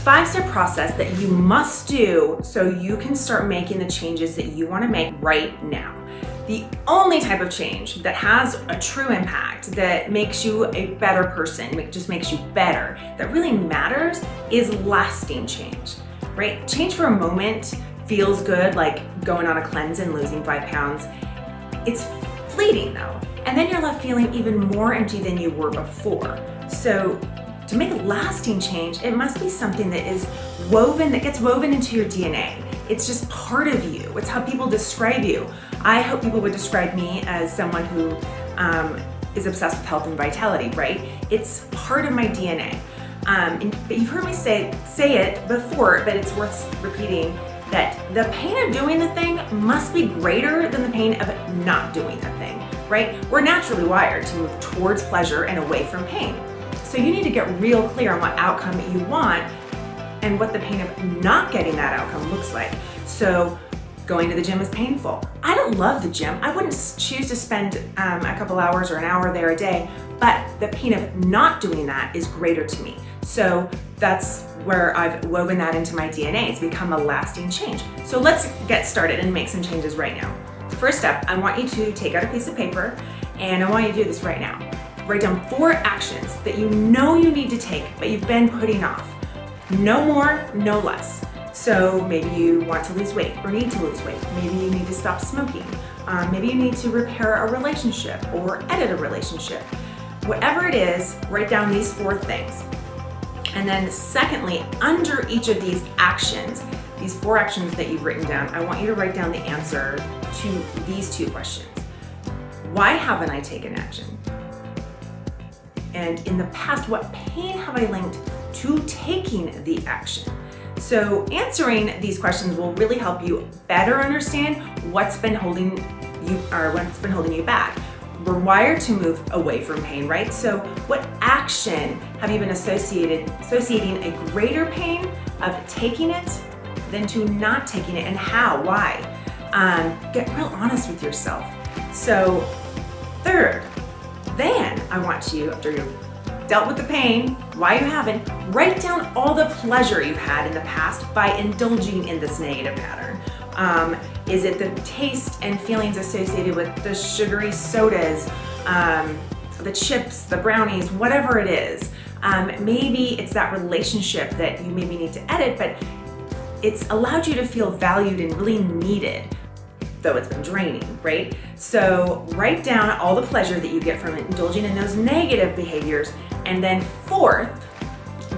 5-step process that you must do so you can start making the changes that you want to make right now. The only type of change that has a true impact, that makes you a better person, just makes you better, that really matters, is lasting change, right? Change for a moment feels good, like going on a cleanse and losing 5 pounds. It's fleeting though, and then you're left feeling even more empty than you were before. So to make a lasting change, it must be something that gets woven into your DNA. It's just part of you. It's how people describe you. I hope people would describe me as someone who is obsessed with health and vitality, right? It's part of my DNA. But you've heard me say it before, but it's worth repeating, that the pain of doing the thing must be greater than the pain of not doing the thing, right? We're naturally wired to move towards pleasure and away from pain. So you need to get real clear on what outcome you want and what the pain of not getting that outcome looks like. So going to the gym is painful. I don't love the gym. I wouldn't choose to spend a couple hours or an hour there a day, but the pain of not doing that is greater to me. So that's where I've woven that into my DNA. It's become a lasting change. So let's get started and make some changes right now. First step, I want you to take out a piece of paper, and I want you to do this right now. Write down 4 actions that you know you need to take, but you've been putting off. No more, no less. So maybe you want to lose weight or need to lose weight. Maybe you need to stop smoking. Maybe you need to repair a relationship or edit a relationship. Whatever it is, write down these 4 things. And then secondly, under each of these actions, these 4 actions that you've written down, I want you to write down the answer to these 2 questions. Why haven't I taken action? And in the past, what pain have I linked to taking the action? So answering these questions will really help you better understand what's been holding you back. We're wired to move away from pain, right? So what action have you been associating a greater pain of taking it than to not taking it, and how, why? Get real honest with yourself. So third, then I want you, after you've dealt with the pain, why you haven't, write down all the pleasure you've had in the past by indulging in this negative pattern. Is it the taste and feelings associated with the sugary sodas, the chips, the brownies, whatever it is? Maybe it's that relationship that you maybe need to edit, but it's allowed you to feel valued and really needed, though it's been draining, right? So write down all the pleasure that you get from indulging in those negative behaviors. And then fourth,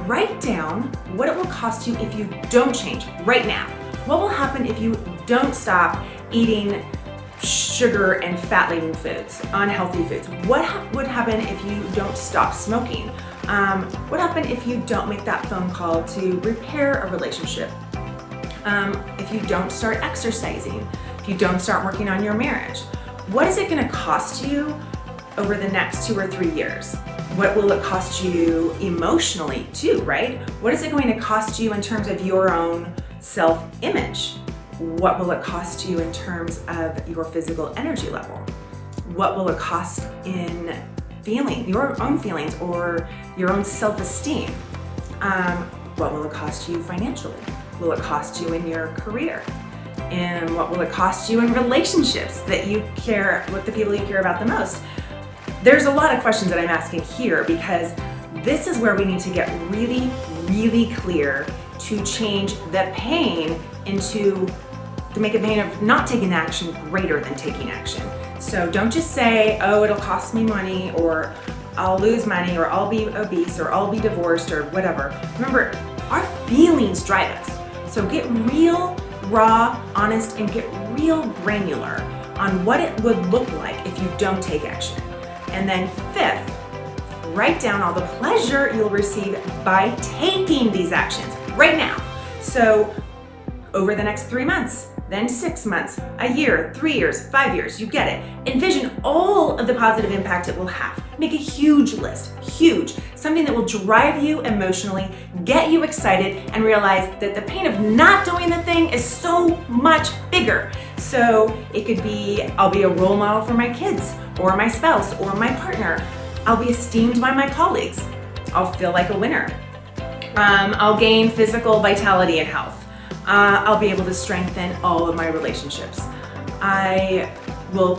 write down what it will cost you if you don't change right now. What will happen if you don't stop eating sugar and fat-laden foods, unhealthy foods? What would happen if you don't stop smoking? What happen if you don't make that phone call to repair a relationship? If you don't start exercising? If you don't start working on your marriage? What is it going to cost you over the next 2 or 3 years? What will it cost you emotionally too, right? What is it going to cost you in terms of your own self-image? What will it cost you in terms of your physical energy level? What will it cost in your own feelings or your own self-esteem? What will it cost you financially? Will it cost you in your career? And what will it cost you in relationships that you care, with the people you care about the most? There's a lot of questions that I'm asking here because this is where we need to get really, really clear to change the pain to make a pain of not taking action greater than taking action. So don't just say, oh, it'll cost me money, or I'll lose money, or I'll be obese, or I'll be divorced, or whatever. Remember, our feelings drive us. So get real, raw, honest, and get real granular on what it would look like if you don't take action. And then fifth, write down all the pleasure you'll receive by taking these actions right now. So over the next 3 months, then 6 months, a year, 3 years, 5 years, you get it. Envision all of the positive impact it will have. Make a huge list, huge, something that will drive you emotionally, get you excited, and realize that the pain of not doing the thing is so much bigger. So it could be, I'll be a role model for my kids, or my spouse, or my partner. I'll be esteemed by my colleagues. I'll feel like a winner. I'll gain physical vitality and health. I'll be able to strengthen all of my relationships. I will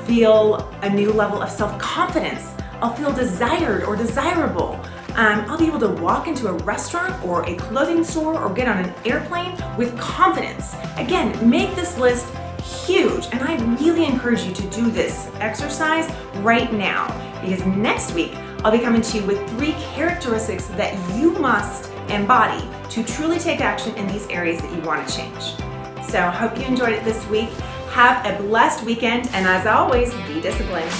feel a new level of self-confidence. I'll feel desired or desirable. I'll be able to walk into a restaurant or a clothing store or get on an airplane with confidence. Again, make this list huge, and I really encourage you to do this exercise right now, because next week I'll be coming to you with 3 characteristics that you must embody to truly take action in these areas that you want to change. So I hope you enjoyed it this week. Have a blessed weekend, and as always, be disciplined.